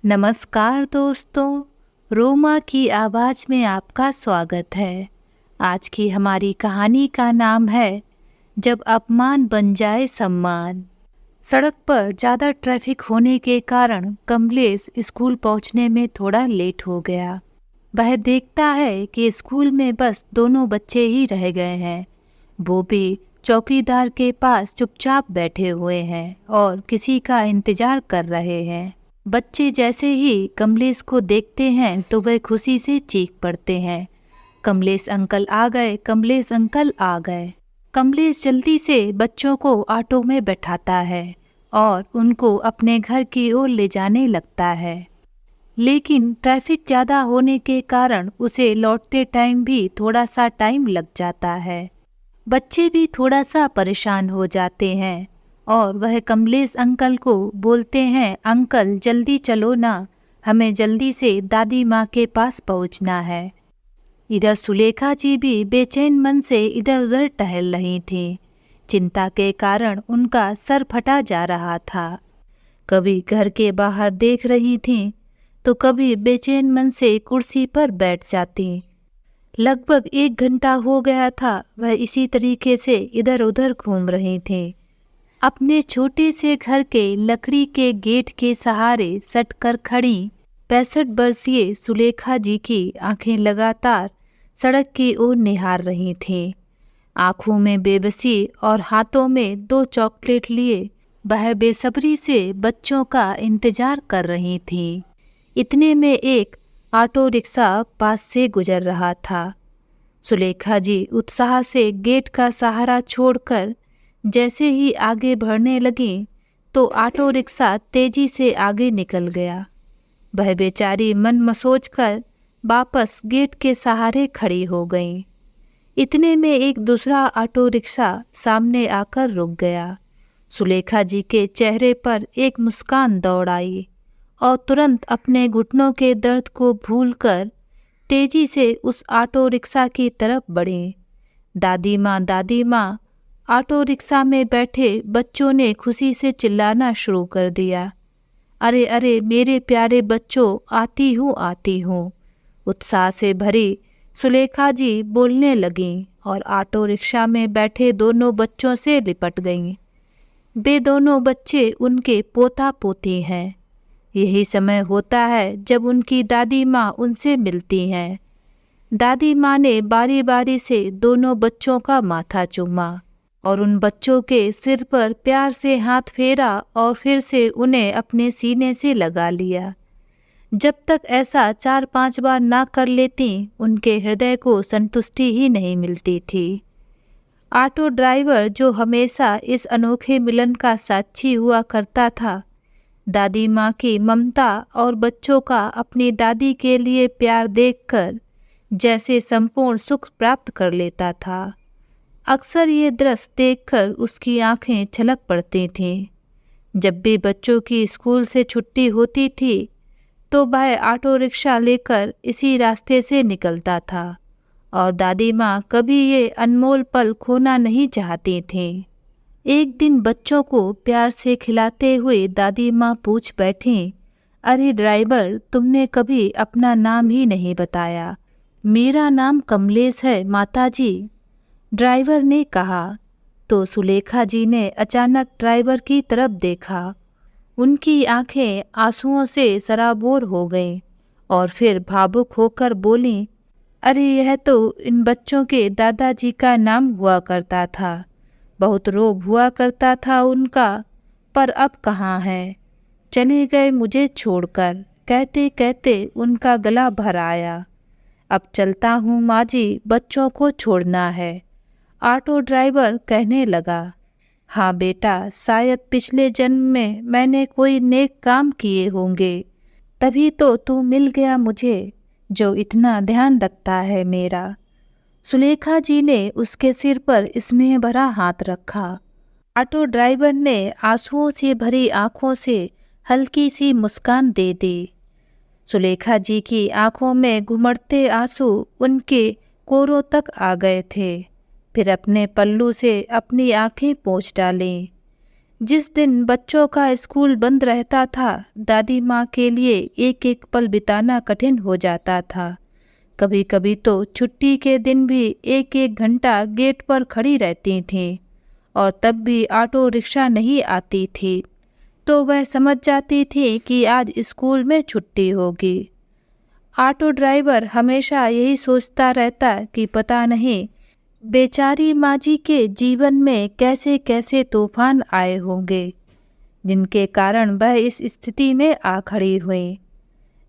नमस्कार दोस्तों, रोमा की आवाज़ में आपका स्वागत है। आज की हमारी कहानी का नाम है जब अपमान बन जाए सम्मान। सड़क पर ज़्यादा ट्रैफिक होने के कारण कमलेश स्कूल पहुंचने में थोड़ा लेट हो गया। वह देखता है कि स्कूल में बस दोनों बच्चे ही रह गए हैं। वो भी चौकीदार के पास चुपचाप बैठे हुए हैं और किसी का इंतजार कर रहे हैं। बच्चे जैसे ही कमलेश को देखते हैं तो वह खुशी से चीख पड़ते हैं, कमलेश अंकल आ गए, कमलेश अंकल आ गए। कमलेश जल्दी से बच्चों को ऑटो में बैठाता है और उनको अपने घर की ओर ले जाने लगता है। लेकिन ट्रैफिक ज़्यादा होने के कारण उसे लौटते टाइम भी थोड़ा सा टाइम लग जाता है। बच्चे भी थोड़ा सा परेशान हो जाते हैं और वह कमलेश अंकल को बोलते हैं, अंकल जल्दी चलो ना, हमें जल्दी से दादी माँ के पास पहुँचना है। इधर सुलेखा जी भी बेचैन मन से इधर उधर टहल रही थीं। चिंता के कारण उनका सर फटा जा रहा था। कभी घर के बाहर देख रही थीं तो कभी बेचैन मन से कुर्सी पर बैठ जाती। लगभग 1 घंटा हो गया था, वह इसी तरीके से इधर उधर घूम रही थी। अपने छोटे से घर के लकड़ी के गेट के सहारे सट कर खड़ी 65 वर्षीय सुलेखा जी की आंखें लगातार सड़क की ओर निहार रही थीं। आंखों में बेबसी और हाथों में 2 चॉकलेट लिए वह बेसब्री से बच्चों का इंतजार कर रही थी। इतने में एक ऑटो रिक्शा पास से गुजर रहा था। सुलेखा जी उत्साह से गेट का सहारा छोड़कर जैसे ही आगे बढ़ने लगी तो ऑटो रिक्शा तेजी से आगे निकल गया। वह बेचारी मन मसोच कर वापस गेट के सहारे खड़ी हो गई। इतने में एक दूसरा ऑटो रिक्शा सामने आकर रुक गया। सुलेखा जी के चेहरे पर एक मुस्कान दौड़ आई और तुरंत अपने घुटनों के दर्द को भूलकर तेजी से उस ऑटो रिक्शा की तरफ बढ़ी। दादी माँ, ऑटो रिक्शा में बैठे बच्चों ने खुशी से चिल्लाना शुरू कर दिया। अरे अरे मेरे प्यारे बच्चों, आती हूँ। उत्साह से भरी सुलेखा जी बोलने लगीं और ऑटो रिक्शा में बैठे दोनों बच्चों से लिपट गईं। वे दोनों बच्चे उनके पोता पोती हैं। यही समय होता है जब उनकी दादी माँ उनसे मिलती हैं। दादी माँ ने बारी बारी से दोनों बच्चों का माथा चूमा और उन बच्चों के सिर पर प्यार से हाथ फेरा और फिर से उन्हें अपने सीने से लगा लिया। जब तक ऐसा 4-5 बार ना कर लेती उनके हृदय को संतुष्टि ही नहीं मिलती थी। ऑटो ड्राइवर जो हमेशा इस अनोखे मिलन का साक्षी हुआ करता था, दादी माँ की ममता और बच्चों का अपनी दादी के लिए प्यार देखकर जैसे संपूर्ण सुख प्राप्त कर लेता था। अक्सर ये दृश्य देखकर उसकी आंखें छलक पड़ती थीं। जब भी बच्चों की स्कूल से छुट्टी होती थी तो वह ऑटो रिक्शा लेकर इसी रास्ते से निकलता था और दादी माँ कभी ये अनमोल पल खोना नहीं चाहती थीं। एक दिन बच्चों को प्यार से खिलाते हुए दादी माँ पूछ बैठीं, अरे ड्राइवर, तुमने कभी अपना नाम ही नहीं बताया। मेरा नाम कमलेश है माताजी, ड्राइवर ने कहा। तो सुलेखा जी ने अचानक ड्राइवर की तरफ देखा। उनकी आंखें आंसुओं से सराबोर हो गईं और फिर भावुक होकर बोलीं, अरे यह तो इन बच्चों के दादाजी का नाम हुआ करता था। बहुत रोब हुआ करता था उनका, पर अब कहाँ है, चले गए मुझे छोड़कर। कहते कहते उनका गला भर आया। अब चलता हूँ माँ जी, बच्चों को छोड़ना है। ऑटो ड्राइवर कहने लगा, हाँ बेटा, शायद पिछले जन्म में मैंने कोई नेक काम किए होंगे, तभी तो तू मिल गया मुझे जो इतना ध्यान रखता है मेरा। सुलेखा जी ने उसके सिर पर स्नेह भरा हाथ रखा। ऑटो ड्राइवर ने आंसुओं से भरी आंखों से हल्की सी मुस्कान दे दी। सुलेखा जी की आंखों में घुमड़ते आंसू उनके कोरों तक आ गए थे। फिर अपने पल्लू से अपनी आंखें पोंछ डालीं। जिस दिन बच्चों का स्कूल बंद रहता था, दादी माँ के लिए एक एक पल बिताना कठिन हो जाता था। कभी कभी तो छुट्टी के दिन भी एक एक घंटा गेट पर खड़ी रहती थीं, और तब भी ऑटो रिक्शा नहीं आती थी, तो वह समझ जाती थी कि आज स्कूल में छुट्टी होगी। ऑटो ड्राइवर हमेशा यही सोचता रहता कि पता नहीं बेचारी माँ जी के जीवन में कैसे कैसे तूफान आए होंगे, जिनके कारण वह इस स्थिति में आ खड़ी हुई।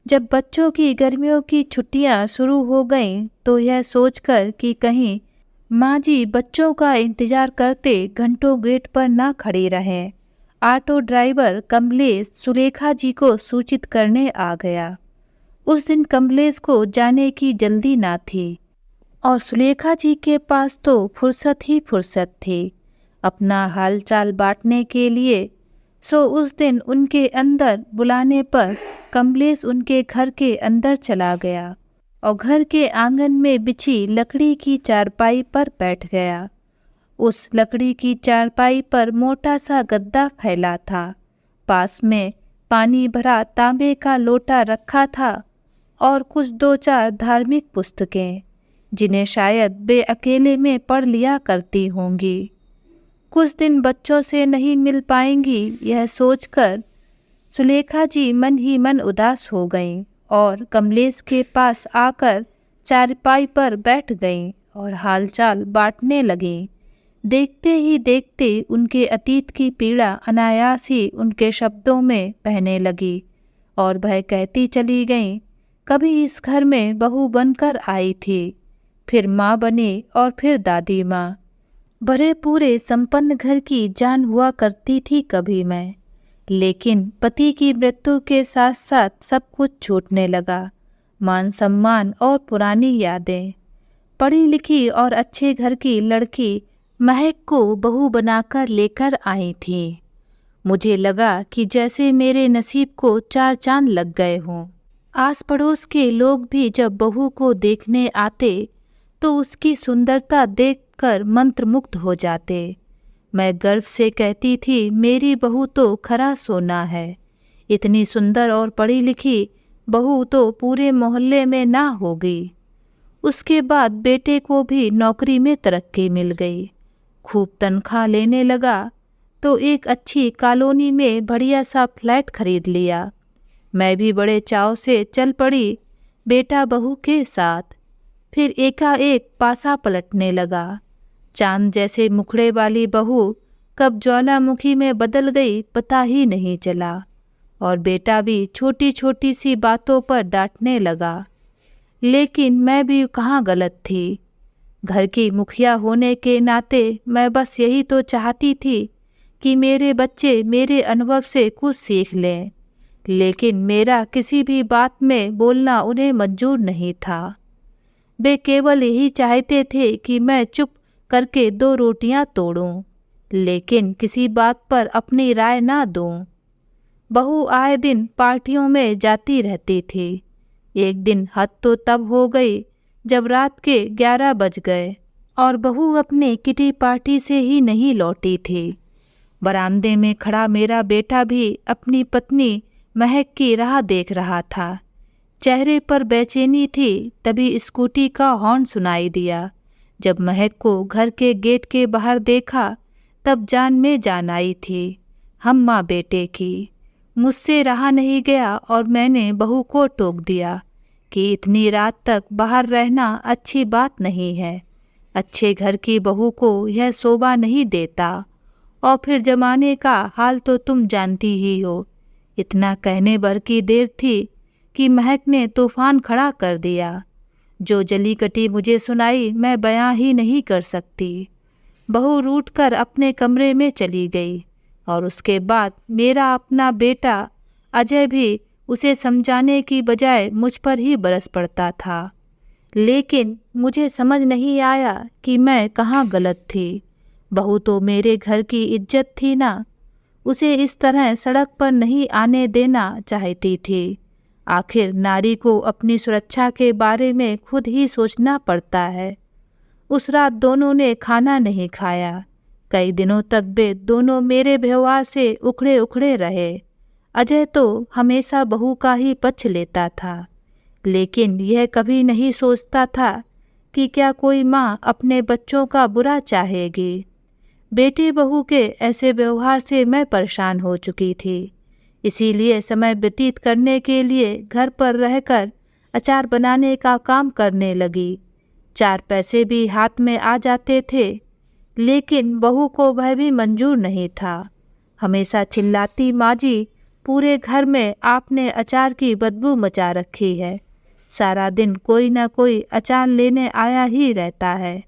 जब बच्चों की गर्मियों की छुट्टियां शुरू हो गईं, तो यह सोचकर कि कहीं माँ जी बच्चों का इंतजार करते घंटों गेट पर ना खड़ी रहें, ऑटो ड्राइवर कमलेश सुलेखा जी को सूचित करने आ गया। उस दिन कमलेश को जाने की जल्दी ना थी, और सुलेखा जी के पास तो फुर्सत ही फुर्सत थी अपना हालचाल बांटने के लिए। सो उस दिन उनके अंदर बुलाने पर कमलेश उनके घर के अंदर चला गया और घर के आंगन में बिछी लकड़ी की चारपाई पर बैठ गया। उस लकड़ी की चारपाई पर मोटा सा गद्दा फैला था। पास में पानी भरा तांबे का लोटा रखा था और कुछ दो चार धार्मिक पुस्तकें, जिन्हें शायद वे अकेले में पढ़ लिया करती होंगी। कुछ दिन बच्चों से नहीं मिल पाएंगी, यह सोचकर सुलेखा जी मन ही मन उदास हो गईं और कमलेश के पास आकर चारपाई पर बैठ गईं और हालचाल बांटने लगीं। देखते ही देखते उनके अतीत की पीड़ा अनायास ही उनके शब्दों में बहने लगी और वह कहती चली गईं, कभी इस घर में बहू बनकर आई थी, फिर माँ बनी और फिर दादी माँ। भरे पूरे संपन्न घर की जान हुआ करती थी कभी मैं, लेकिन पति की मृत्यु के साथ साथ सब कुछ छूटने लगा, मान सम्मान और पुरानी यादें। पढ़ी लिखी और अच्छे घर की लड़की महक को बहू बनाकर लेकर आई थी। मुझे लगा कि जैसे मेरे नसीब को चार चांद लग गए हों। आस पड़ोस के लोग भी जब बहू को देखने आते तो उसकी सुंदरता देखकर मंत्रमुग्ध हो जाते। मैं गर्व से कहती थी, मेरी बहू तो खरा सोना है, इतनी सुंदर और पढ़ी लिखी बहू तो पूरे मोहल्ले में ना होगी। उसके बाद बेटे को भी नौकरी में तरक्की मिल गई, खूब तनख्वाह लेने लगा, तो एक अच्छी कॉलोनी में बढ़िया सा फ्लैट खरीद लिया। मैं भी बड़े चाव से चल पड़ी बेटा बहू के साथ। फिर एकाएक पासा पलटने लगा। चांद जैसे मुखड़े वाली बहू कब ज्वालामुखी में बदल गई पता ही नहीं चला, और बेटा भी छोटी छोटी सी बातों पर डांटने लगा। लेकिन मैं भी कहाँ गलत थी। घर की मुखिया होने के नाते मैं बस यही तो चाहती थी कि मेरे बच्चे मेरे अनुभव से कुछ सीख लें, लेकिन मेरा किसी भी बात में बोलना उन्हें मंजूर नहीं था। वे केवल यही चाहते थे कि मैं चुप करके दो रोटियां तोड़ूं, लेकिन किसी बात पर अपनी राय ना दूं। बहू आए दिन पार्टियों में जाती रहती थी। एक दिन हद तो तब हो गई जब रात के 11 बज गए और बहू अपने किटी पार्टी से ही नहीं लौटी थी। बरामदे में खड़ा मेरा बेटा भी अपनी पत्नी महक की राह देख रहा था। चेहरे पर बेचैनी थी। तभी स्कूटी का हॉर्न सुनाई दिया। जब महक को घर के गेट के बाहर देखा तब जान में जान आई थी हम माँ बेटे की। मुझसे रहा नहीं गया और मैंने बहू को टोक दिया कि इतनी रात तक बाहर रहना अच्छी बात नहीं है। अच्छे घर की बहू को यह शोभा नहीं देता, और फिर जमाने का हाल तो तुम जानती ही हो। इतना कहने भर की देर थी कि महक ने तूफान खड़ा कर दिया। जो जली कटी मुझे सुनाई मैं बयां ही नहीं कर सकती। बहू रूठ कर अपने कमरे में चली गई, और उसके बाद मेरा अपना बेटा अजय भी उसे समझाने की बजाय मुझ पर ही बरस पड़ता था। लेकिन मुझे समझ नहीं आया कि मैं कहाँ गलत थी। बहू तो मेरे घर की इज्जत थी ना, उसे इस तरह सड़क पर नहीं आने देना चाहती थी। आखिर नारी को अपनी सुरक्षा के बारे में खुद ही सोचना पड़ता है। उस रात दोनों ने खाना नहीं खाया। कई दिनों तक वे दोनों मेरे व्यवहार से उखड़े उखड़े रहे। अजय तो हमेशा बहू का ही पक्ष लेता था, लेकिन यह कभी नहीं सोचता था कि क्या कोई माँ अपने बच्चों का बुरा चाहेगी। बेटी बहू के ऐसे व्यवहार से मैं परेशान हो चुकी थी। इसीलिए समय व्यतीत करने के लिए घर पर रहकर अचार बनाने का काम करने लगी। 4 पैसे भी हाथ में आ जाते थे, लेकिन बहू को वह भी मंजूर नहीं था। हमेशा चिल्लाती, माँ जी, पूरे घर में आपने अचार की बदबू मचा रखी है। सारा दिन कोई ना कोई अचार लेने आया ही रहता है।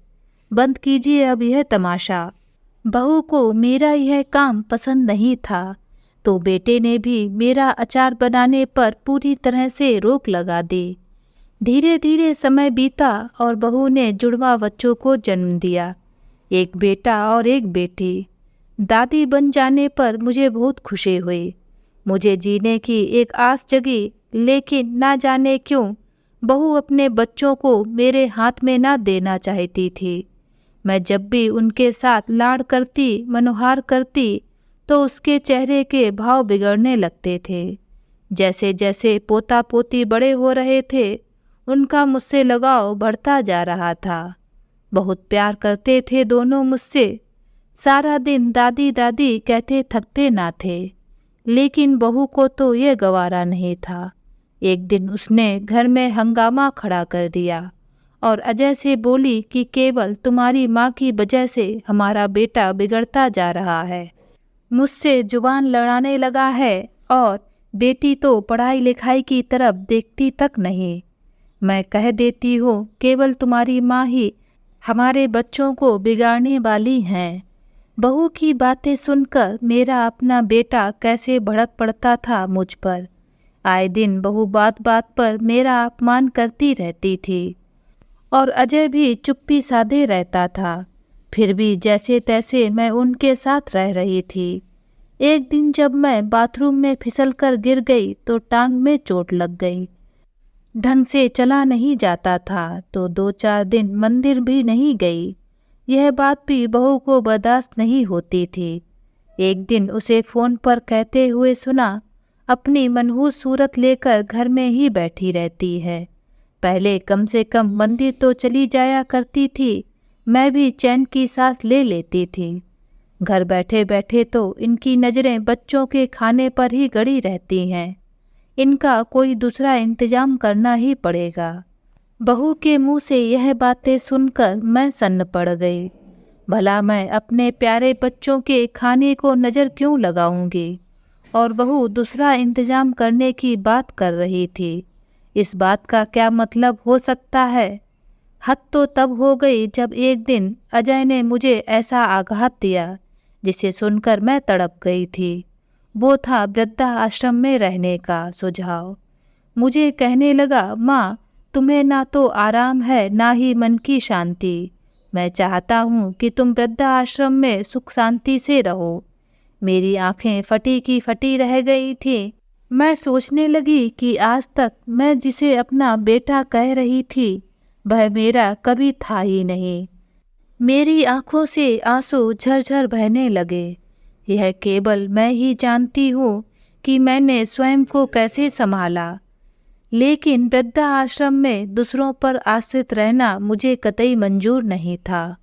बंद कीजिए अब यह तमाशा। बहू को मेरा यह काम पसंद नहीं था, तो बेटे ने भी मेरा अचार बनाने पर पूरी तरह से रोक लगा दी। धीरे धीरे समय बीता और बहू ने जुड़वा बच्चों को जन्म दिया, एक बेटा और एक बेटी। दादी बन जाने पर मुझे बहुत खुशी हुई। मुझे जीने की एक आस जगी, लेकिन ना जाने क्यों बहू अपने बच्चों को मेरे हाथ में ना देना चाहती थी। मैं जब भी उनके साथ लाड़ करती, मनोहार करती, तो उसके चेहरे के भाव बिगड़ने लगते थे। जैसे जैसे पोता पोती बड़े हो रहे थे, उनका मुझसे लगाव बढ़ता जा रहा था। बहुत प्यार करते थे दोनों मुझसे। सारा दिन दादी दादी कहते थकते ना थे, लेकिन बहू को तो ये गवारा नहीं था। एक दिन उसने घर में हंगामा खड़ा कर दिया और अजय से बोली कि केवल तुम्हारी माँ की वजह से हमारा बेटा बिगड़ता जा रहा है। मुझसे जुबान लड़ाने लगा है और बेटी तो पढ़ाई लिखाई की तरफ देखती तक नहीं। मैं कह देती हूँ केवल तुम्हारी माँ ही हमारे बच्चों को बिगाड़ने वाली हैं। बहू की बातें सुनकर मेरा अपना बेटा कैसे भड़क पड़ता था मुझ पर। आए दिन बहू बात बात पर मेरा अपमान करती रहती थी और अजय भी चुप्पी साधे रहता था। फिर भी जैसे तैसे मैं उनके साथ रह रही थी। एक दिन जब मैं बाथरूम में फिसलकर गिर गई तो टांग में चोट लग गई। ढंग से चला नहीं जाता था, तो 2-4 दिन मंदिर भी नहीं गई। यह बात भी बहू को बर्दाश्त नहीं होती थी। एक दिन उसे फ़ोन पर कहते हुए सुना, अपनी मनहूस सूरत लेकर घर में ही बैठी रहती है। पहले कम से कम मंदिर तो चली जाया करती थी, मैं भी चैन की सांस ले लेती थी। घर बैठे बैठे तो इनकी नज़रें बच्चों के खाने पर ही गड़ी रहती हैं। इनका कोई दूसरा इंतजाम करना ही पड़ेगा। बहू के मुंह से यह बातें सुनकर मैं सन्न पड़ गई। भला मैं अपने प्यारे बच्चों के खाने को नज़र क्यों लगाऊंगी, और बहू दूसरा इंतजाम करने की बात कर रही थी। इस बात का क्या मतलब हो सकता है? हद तो तब हो गई जब एक दिन अजय ने मुझे ऐसा आघात दिया जिसे सुनकर मैं तड़प गई थी। वो था वृद्धा आश्रम में रहने का सुझाव। मुझे कहने लगा, माँ, तुम्हें ना तो आराम है ना ही मन की शांति। मैं चाहता हूँ कि तुम वृद्धा आश्रम में सुख शांति से रहो। मेरी आंखें फटी की फटी रह गई थी। मैं सोचने लगी कि आज तक मैं जिसे अपना बेटा कह रही थी वह मेरा कभी था ही नहीं। मेरी आंखों से आंसू झरझर बहने लगे। यह केवल मैं ही जानती हूँ कि मैंने स्वयं को कैसे संभाला, लेकिन वृद्धा आश्रम में दूसरों पर आश्रित रहना मुझे कतई मंजूर नहीं था।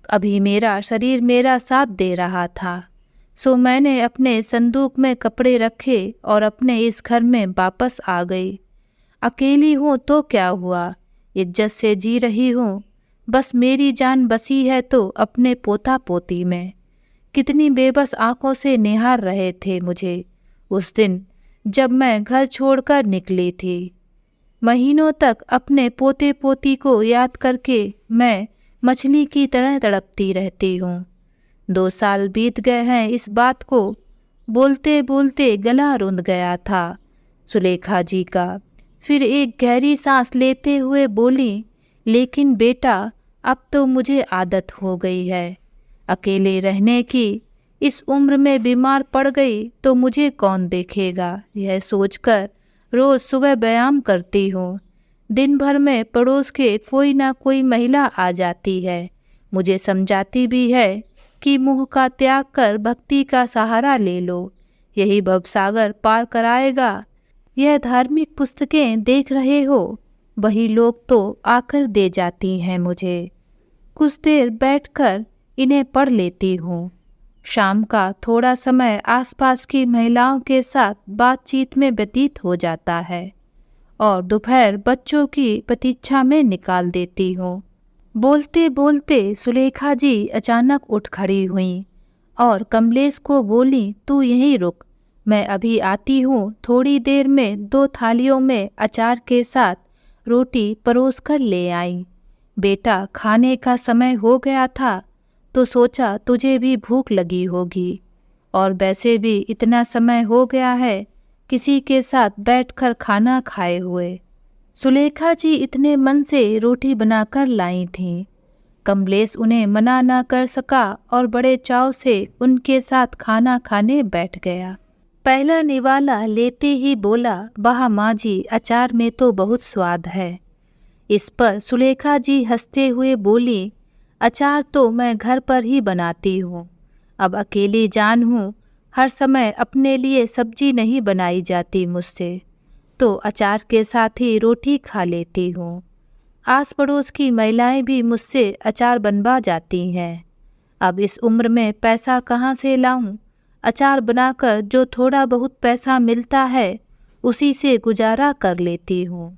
अभी मेरा शरीर मेरा साथ दे रहा था, सो मैंने अपने संदूक में कपड़े रखे और अपने इस घर में वापस आ गई। अकेली हूँ तो क्या हुआ, इज्जत से जी रही हूँ। बस मेरी जान बसी है तो अपने पोता पोती में। कितनी बेबस आंखों से निहार रहे थे मुझे उस दिन जब मैं घर छोड़कर निकली थी। महीनों तक अपने पोते पोती को याद करके मैं मछली की तरह तड़पती रहती हूँ। 2 साल बीत गए हैं इस बात को बोलते बोलते गला रुंध गया था सुलेखा जी का। फिर एक गहरी सांस लेते हुए बोली, लेकिन बेटा, अब तो मुझे आदत हो गई है अकेले रहने की। इस उम्र में बीमार पड़ गई तो मुझे कौन देखेगा, यह सोचकर रोज़ सुबह व्यायाम करती हूँ। दिन भर में पड़ोस के कोई ना कोई महिला आ जाती है, मुझे समझाती भी है कि मोह का त्याग कर भक्ति का सहारा ले लो, यही भवसागर पार कराएगा। यह धार्मिक पुस्तकें देख रहे हो, वही लोग तो आकर दे जाती हैं मुझे। कुछ देर बैठकर इन्हें पढ़ लेती हूँ। शाम का थोड़ा समय आसपास की महिलाओं के साथ बातचीत में व्यतीत हो जाता है और दोपहर बच्चों की प्रतीक्षा में निकाल देती हूँ। बोलते बोलते सुलेखा जी अचानक उठ खड़ी हुईं और कमलेश को बोली, तू यहीं रुक, मैं अभी आती हूँ। थोड़ी देर में 2 थालियों में अचार के साथ रोटी परोस कर ले आई। बेटा, खाने का समय हो गया था तो सोचा तुझे भी भूख लगी होगी, और वैसे भी इतना समय हो गया है किसी के साथ बैठकर खाना खाए हुए। सुलेखा जी इतने मन से रोटी बनाकर लाई थीं। कमलेश उन्हें मना ना कर सका और बड़े चाव से उनके साथ खाना खाने बैठ गया। पहला निवाला लेते ही बोला, वाह माँ जी, अचार में तो बहुत स्वाद है। इस पर सुलेखा जी हंसते हुए बोली, अचार तो मैं घर पर ही बनाती हूँ। अब अकेली जान हूँ, हर समय अपने लिए सब्जी नहीं बनाई जाती मुझसे, तो अचार के साथ ही रोटी खा लेती हूँ। आस पड़ोस की महिलाएं भी मुझसे अचार बनवा जाती हैं। अब इस उम्र में पैसा कहाँ से लाऊं? अचार बनाकर जो थोड़ा बहुत पैसा मिलता है उसी से गुजारा कर लेती हूँ।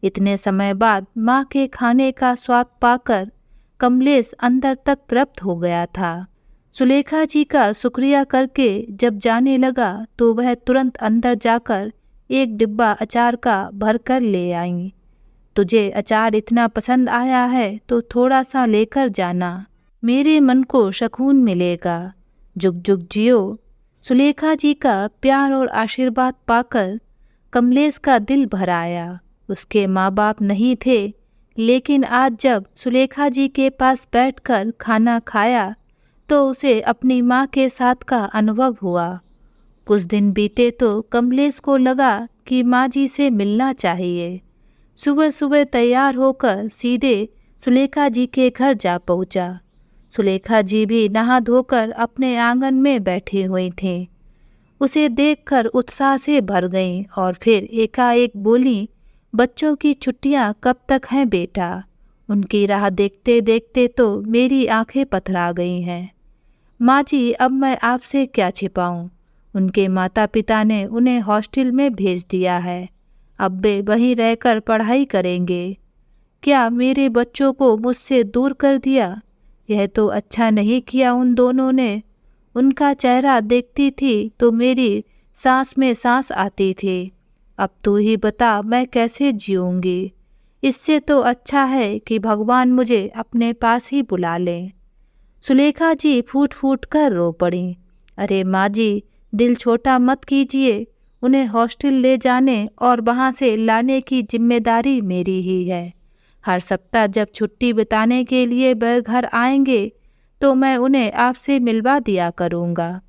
इतने समय बाद माँ के खाने का स्वाद पाकर कमलेश अंदर तक तृप्त हो गया था। सुलेखा जी का शुक्रिया करके जब जाने लगा तो वह तुरंत अंदर जाकर एक डिब्बा अचार का भर कर ले आई। तुझे अचार इतना पसंद आया है तो थोड़ा सा लेकर जाना, मेरे मन को सुकून मिलेगा। जुग जुग जियो। सुलेखा जी का प्यार और आशीर्वाद पाकर कमलेश का दिल भर आया। उसके माँ बाप नहीं थे, लेकिन आज जब सुलेखा जी के पास बैठकर खाना खाया तो उसे अपनी माँ के साथ का अनुभव हुआ। कुछ दिन बीते तो कमलेश को लगा कि माँ जी से मिलना चाहिए। सुबह सुबह तैयार होकर सीधे सुलेखा जी के घर जा पहुँचा। सुलेखा जी भी नहा धोकर अपने आंगन में बैठी हुई थीं। उसे देखकर उत्साह से भर गईं और फिर एकाएक बोली, बच्चों की छुट्टियां कब तक हैं बेटा? उनकी राह देखते देखते तो मेरी आंखें पथरा गई हैं। माँ जी, अब मैं आपसे क्या छिपाऊं? उनके माता पिता ने उन्हें हॉस्टल में भेज दिया है। अब वे वहीं रहकर पढ़ाई करेंगे। क्या मेरे बच्चों को मुझसे दूर कर दिया? यह तो अच्छा नहीं किया उन दोनों ने। उनका चेहरा देखती थी तो मेरी सांस में सांस आती थी। अब तू ही बता मैं कैसे जीऊँगी? इससे तो अच्छा है कि भगवान मुझे अपने पास ही बुला लें। सुलेखा जी फूट फूट कर रो पड़ी। अरे माँ जी, दिल छोटा मत कीजिए। उन्हें हॉस्टल ले जाने और वहाँ से लाने की जिम्मेदारी मेरी ही है। हर सप्ताह जब छुट्टी बिताने के लिए वह घर आएंगे तो मैं उन्हें आपसे मिलवा दिया करूँगा।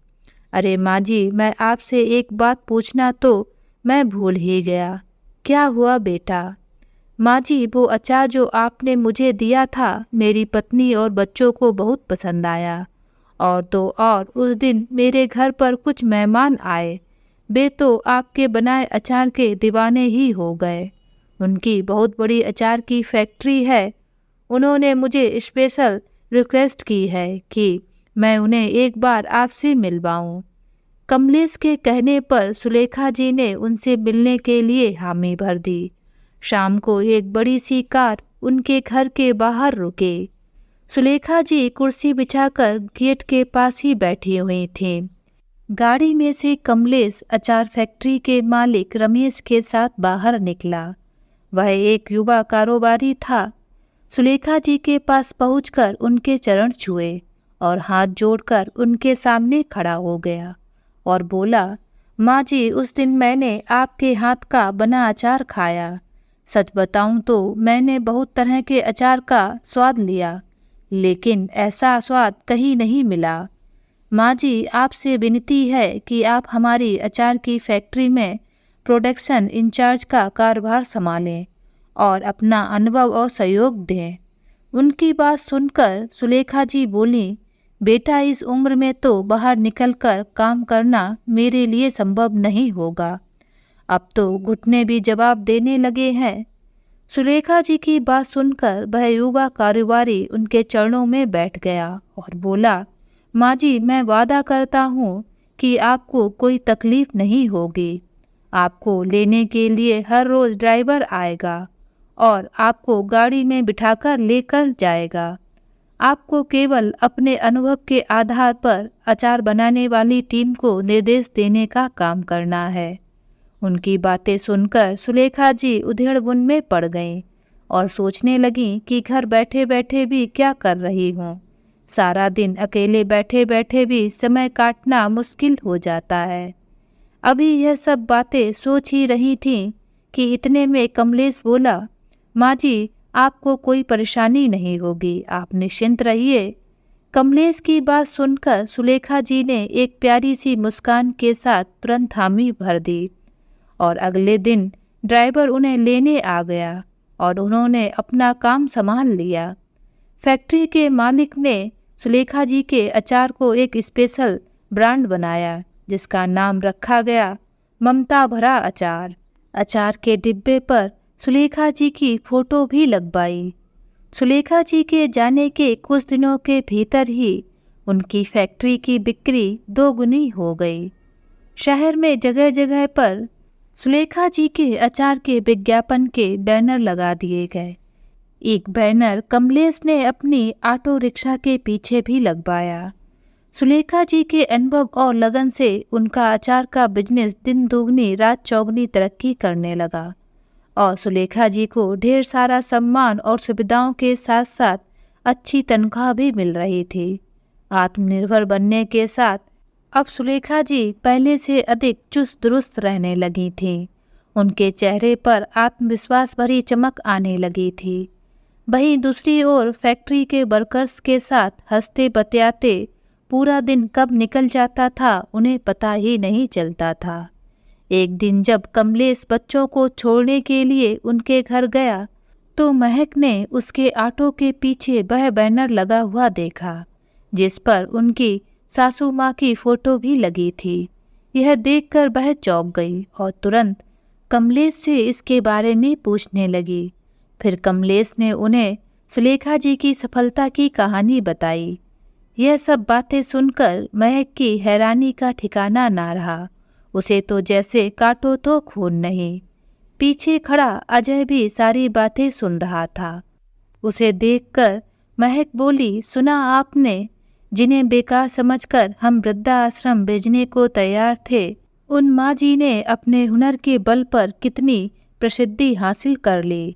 अरे माँ जी, मैं आपसे एक बात पूछना तो मैं भूल ही गया। क्या हुआ बेटा? माँ जी, वो अचार जो आपने मुझे दिया था मेरी पत्नी और बच्चों को बहुत पसंद आया। और तो और उस दिन मेरे घर पर कुछ मेहमान आए। वे तो आपके बनाए अचार के दीवाने ही हो गए। उनकी बहुत बड़ी अचार की फैक्ट्री है। उन्होंने मुझे स्पेशल रिक्वेस्ट की है कि मैं उन्हें एक बार आपसे मिलवाऊं। कमलेश के कहने पर सुलेखा जी ने उनसे मिलने के लिए हामी भर दी। शाम को एक बड़ी सी कार उनके घर के बाहर रुके। सुलेखा जी कुर्सी बिछाकर गेट के पास ही बैठी हुई थीं। गाड़ी में से कमलेश अचार फैक्ट्री के मालिक रमेश के साथ बाहर निकला। वह एक युवा कारोबारी था। सुलेखा जी के पास पहुंचकर उनके चरण छुए और हाथ जोड़कर उनके सामने खड़ा हो गया और बोला, माँ जी, उस दिन मैंने आपके हाथ का बना अचार खाया। सच बताऊं तो मैंने बहुत तरह के अचार का स्वाद लिया, लेकिन ऐसा स्वाद कहीं नहीं मिला। माँ जी, आपसे विनती है कि आप हमारी अचार की फैक्ट्री में प्रोडक्शन इंचार्ज का कार्यभार संभालें और अपना अनुभव और सहयोग दें। उनकी बात सुनकर सुलेखा जी बोली, बेटा, इस उम्र में तो बाहर निकलकर काम करना मेरे लिए संभव नहीं होगा। अब तो घुटने भी जवाब देने लगे हैं। सुलेखा जी की बात सुनकर वह युवा कारोबारी उनके चरणों में बैठ गया और बोला, माँ जी, मैं वादा करता हूँ कि आपको कोई तकलीफ नहीं होगी। आपको लेने के लिए हर रोज ड्राइवर आएगा और आपको गाड़ी में बिठाकर लेकर जाएगा। आपको केवल अपने अनुभव के आधार पर अचार बनाने वाली टीम को निर्देश देने का काम करना है। उनकी बातें सुनकर सुलेखा जी उधेड़बुन में पड़ गईं और सोचने लगीं कि घर बैठे बैठे भी क्या कर रही हूँ। सारा दिन अकेले बैठे बैठे भी समय काटना मुश्किल हो जाता है। अभी यह सब बातें सोच ही रही थीं कि इतने में कमलेश बोला, माँ जी, आपको कोई परेशानी नहीं होगी, आप निश्चिंत रहिए। कमलेश की बात सुनकर सुलेखा जी ने एक प्यारी सी मुस्कान के साथ तुरंत हामी भर दी और अगले दिन ड्राइवर उन्हें लेने आ गया और उन्होंने अपना काम संभाल लिया। फैक्ट्री के मालिक ने सुलेखा जी के अचार को एक स्पेशल ब्रांड बनाया, जिसका नाम रखा गया ममता भरा अचार। अचार के डिब्बे पर सुलेखा जी की फोटो भी लगवाई। सुलेखा जी के जाने के कुछ दिनों के भीतर ही उनकी फैक्ट्री की बिक्री 2 गुनी हो गई। शहर में जगह जगह पर सुलेखा जी के अचार के विज्ञापन के बैनर लगा दिए गए। एक बैनर कमलेश ने अपनी ऑटो रिक्शा के पीछे भी लगवाया। सुलेखा जी के अनुभव और लगन से उनका अचार का बिजनेस दिन दोगुनी रात चौगुनी तरक्की करने लगा और सुलेखा जी को ढेर सारा सम्मान और सुविधाओं के साथ साथ अच्छी तनख्वाह भी मिल रही थी। आत्मनिर्भर बनने के साथ अब सुलेखा जी पहले से अधिक चुस्त दुरुस्त रहने लगी थीं। उनके चेहरे पर आत्मविश्वास भरी चमक आने लगी थी। वहीं दूसरी ओर फैक्ट्री के वर्कर्स के साथ हंसते बतियाते पूरा दिन कब निकल जाता था उन्हें पता ही नहीं चलता था। एक दिन जब कमलेश बच्चों को छोड़ने के लिए उनके घर गया तो महक ने उसके ऑटो के पीछे वह बैनर लगा हुआ देखा, जिस पर उनकी सासू माँ की फोटो भी लगी थी। यह देखकर वह चौंक गई और तुरंत कमलेश से इसके बारे में पूछने लगी। फिर कमलेश ने उन्हें सुलेखा जी की सफलता की कहानी बताई। यह सब बातें सुनकर महक की हैरानी का ठिकाना ना रहा। उसे तो जैसे काटो तो खून नहीं। पीछे खड़ा अजय भी सारी बातें सुन रहा था। उसे देखकर महक बोली, सुना आपने? जिन्हें बेकार समझकर हम वृद्धाश्रम भेजने को तैयार थे, उन माँ जी ने अपने हुनर के बल पर कितनी प्रसिद्धि हासिल कर ली।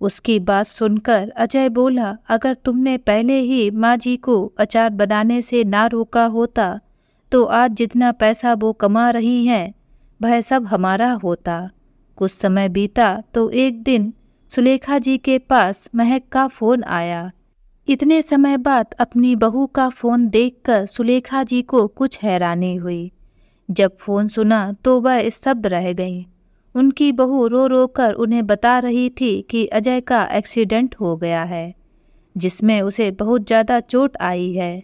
उसकी बात सुनकर अजय बोला, अगर तुमने पहले ही माँ जी को अचार बनाने से ना रोका होता तो आज जितना पैसा वो कमा रही हैं वह सब हमारा होता। कुछ समय बीता तो एक दिन सुलेखा जी के पास महक का फ़ोन आया। इतने समय बाद अपनी बहू का फ़ोन देखकर सुलेखा जी को कुछ हैरानी हुई। जब फ़ोन सुना तो वह स्तब्ध रह गईं। उनकी बहू रो रो कर उन्हें बता रही थी कि अजय का एक्सीडेंट हो गया है, जिसमें उसे बहुत ज़्यादा चोट आई है।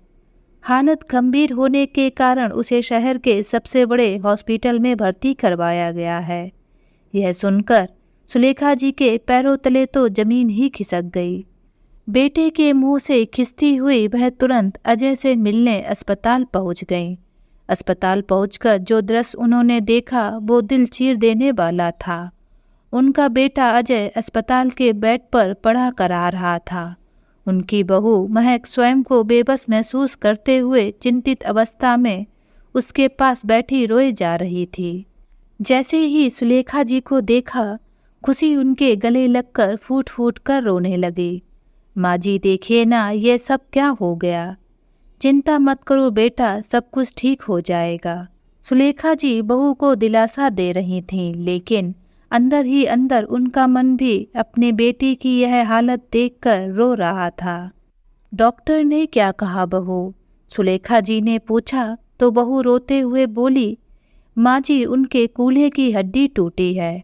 हालत गंभीर होने के कारण उसे शहर के सबसे बड़े हॉस्पिटल में भर्ती करवाया गया है। यह सुनकर सुलेखा जी के पैरों तले तो जमीन ही खिसक गई। बेटे के मुंह से खिसती हुई वह तुरंत अजय से मिलने अस्पताल पहुंच गईं। अस्पताल पहुंचकर जो दृश्य उन्होंने देखा वो दिल चीर देने वाला था। उनका बेटा अजय अस्पताल के बेड पर पड़ा करा रहा था। उनकी बहू महक स्वयं को बेबस महसूस करते हुए चिंतित अवस्था में उसके पास बैठी रोए जा रही थी। जैसे ही सुलेखा जी को देखा, खुशी उनके गले लगकर फूट फूट कर रोने लगी। माँ जी, देखिए ना, ये सब क्या हो गया। चिंता मत करो बेटा, सब कुछ ठीक हो जाएगा। सुलेखा जी बहू को दिलासा दे रही थीं, लेकिन अंदर ही अंदर उनका मन भी अपने बेटी की यह हालत देखकर रो रहा था। डॉक्टर ने क्या कहा बहू? सुलेखा जी ने पूछा तो बहू रोते हुए बोली, माँ जी, उनके कूल्हे की हड्डी टूटी है।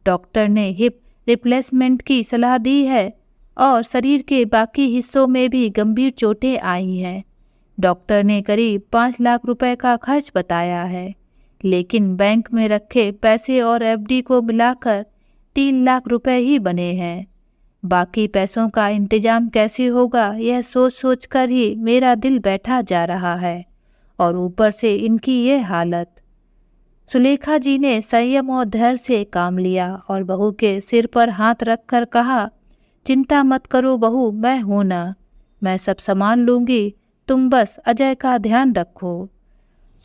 डॉक्टर ने हिप रिप्लेसमेंट की सलाह दी है और शरीर के बाकी हिस्सों में भी गंभीर चोटें आई हैं, डॉक्टर ने करीब 5 लाख रुपए का खर्च बताया है, लेकिन बैंक में रखे पैसे और एफडी को मिलाकर 3 लाख रुपए ही बने हैं। बाकी पैसों का इंतजाम कैसे होगा, यह सोच सोच कर ही मेरा दिल बैठा जा रहा है, और ऊपर से इनकी ये हालत। सुलेखा जी ने संयम और धैर्य से काम लिया और बहू के सिर पर हाथ रखकर कहा, चिंता मत करो बहू, मैं हूं ना, मैं सब संभाल लूंगी, तुम बस अजय का ध्यान रखो।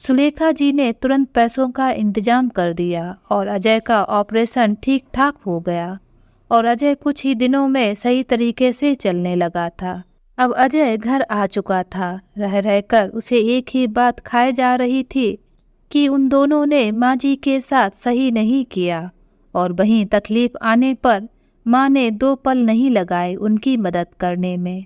सुलेखा जी ने तुरंत पैसों का इंतजाम कर दिया और अजय का ऑपरेशन ठीक ठाक हो गया और अजय कुछ ही दिनों में सही तरीके से चलने लगा था। अब अजय घर आ चुका था। रह रहकर उसे एक ही बात खाए जा रही थी कि उन दोनों ने माँ जी के साथ सही नहीं किया, और वहीं तकलीफ आने पर माँ ने 2 पल नहीं लगाए उनकी मदद करने में।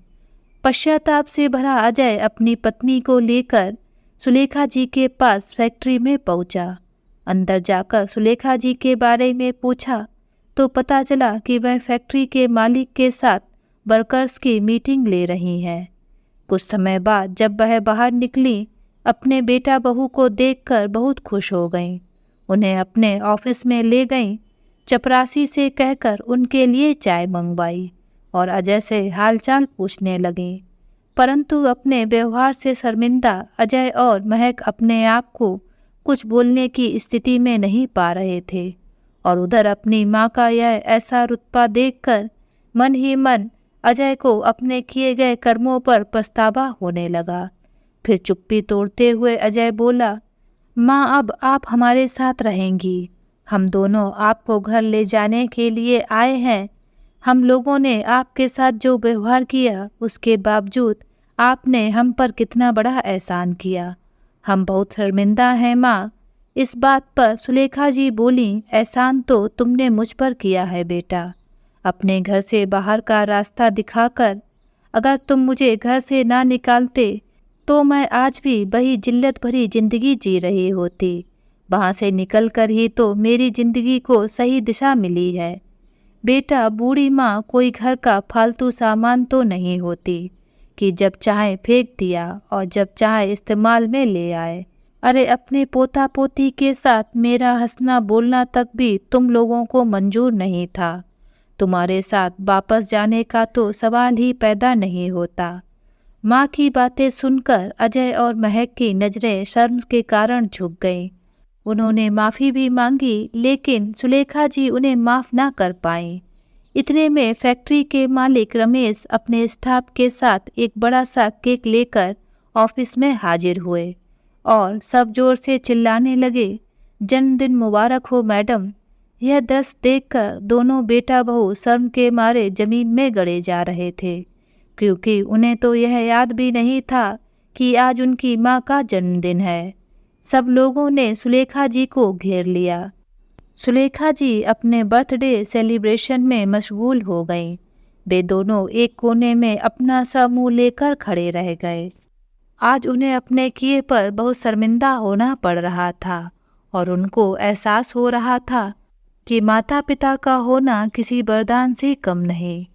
पश्चाताप से भरा अजय अपनी पत्नी को लेकर सुलेखा जी के पास फैक्ट्री में पहुंचा। अंदर जाकर सुलेखा जी के बारे में पूछा तो पता चला कि वह फैक्ट्री के मालिक के साथ वर्कर्स की मीटिंग ले रही हैं। कुछ समय बाद जब वह बाहर निकली, अपने बेटा बहू को देखकर बहुत खुश हो गईं। उन्हें अपने ऑफिस में ले गईं, चपरासी से कहकर उनके लिए चाय मंगवाई और अजय से हालचाल पूछने लगीं। परंतु अपने व्यवहार से शर्मिंदा अजय और महक अपने आप को कुछ बोलने की स्थिति में नहीं पा रहे थे, और उधर अपनी माँ का यह ऐसा रुतबा देखकर मन ही मन अजय को अपने किए गए कर्मों पर पछतावा होने लगा। फिर चुप्पी तोड़ते हुए अजय बोला, माँ अब आप हमारे साथ रहेंगी, हम दोनों आपको घर ले जाने के लिए आए हैं। हम लोगों ने आपके साथ जो व्यवहार किया उसके बावजूद आपने हम पर कितना बड़ा एहसान किया, हम बहुत शर्मिंदा हैं माँ। इस बात पर सुलेखा जी बोली, एहसान तो तुमने मुझ पर किया है बेटा, अपने घर से बाहर का रास्ता दिखाकर। अगर तुम मुझे घर से ना निकालते तो मैं आज भी वही जिल्लत भरी जिंदगी जी रही होती। वहाँ से निकलकर ही तो मेरी जिंदगी को सही दिशा मिली है बेटा। बूढ़ी माँ कोई घर का फालतू सामान तो नहीं होती कि जब चाहे फेंक दिया और जब चाहे इस्तेमाल में ले आए। अरे अपने पोता पोती के साथ मेरा हंसना बोलना तक भी तुम लोगों को मंजूर नहीं था। तुम्हारे साथ वापस जाने का तो सवाल ही पैदा नहीं होता। माँ की बातें सुनकर अजय और महक की नज़रें शर्म के कारण झुक गईं। उन्होंने माफ़ी भी मांगी, लेकिन सुलेखा जी उन्हें माफ़ ना कर पाईं। इतने में फैक्ट्री के मालिक रमेश अपने स्टाफ के साथ एक बड़ा सा केक लेकर ऑफिस में हाजिर हुए और सब जोर से चिल्लाने लगे, जन्मदिन मुबारक हो मैडम। यह दृश्य देखकर दोनों बेटा बहू शर्म के मारे जमीन में गड़े जा रहे थे, क्योंकि उन्हें तो यह याद भी नहीं था कि आज उनकी माँ का जन्मदिन है। सब लोगों ने सुलेखा जी को घेर लिया। सुलेखा जी अपने बर्थडे सेलिब्रेशन में मशगूल हो गईं। वे दोनों एक कोने में अपना सा मुंह लेकर खड़े रह गए। आज उन्हें अपने किए पर बहुत शर्मिंदा होना पड़ रहा था, और उनको एहसास हो रहा था कि माता पिता का होना किसी वरदान से कम नहीं।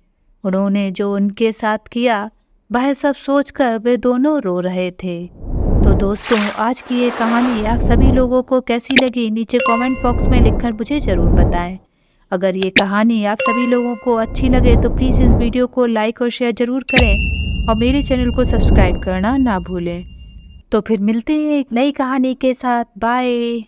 उन्होंने जो उनके साथ किया वह सब सोचकर वे दोनों रो रहे थे। तो दोस्तों, आज की ये कहानी आप सभी लोगों को कैसी लगी नीचे कमेंट बॉक्स में लिखकर मुझे ज़रूर बताएं। अगर ये कहानी आप सभी लोगों को अच्छी लगे तो प्लीज़ इस वीडियो को लाइक और शेयर ज़रूर करें और मेरे चैनल को सब्सक्राइब करना ना भूलें। तो फिर मिलते हैं एक नई कहानी के साथ। बाय।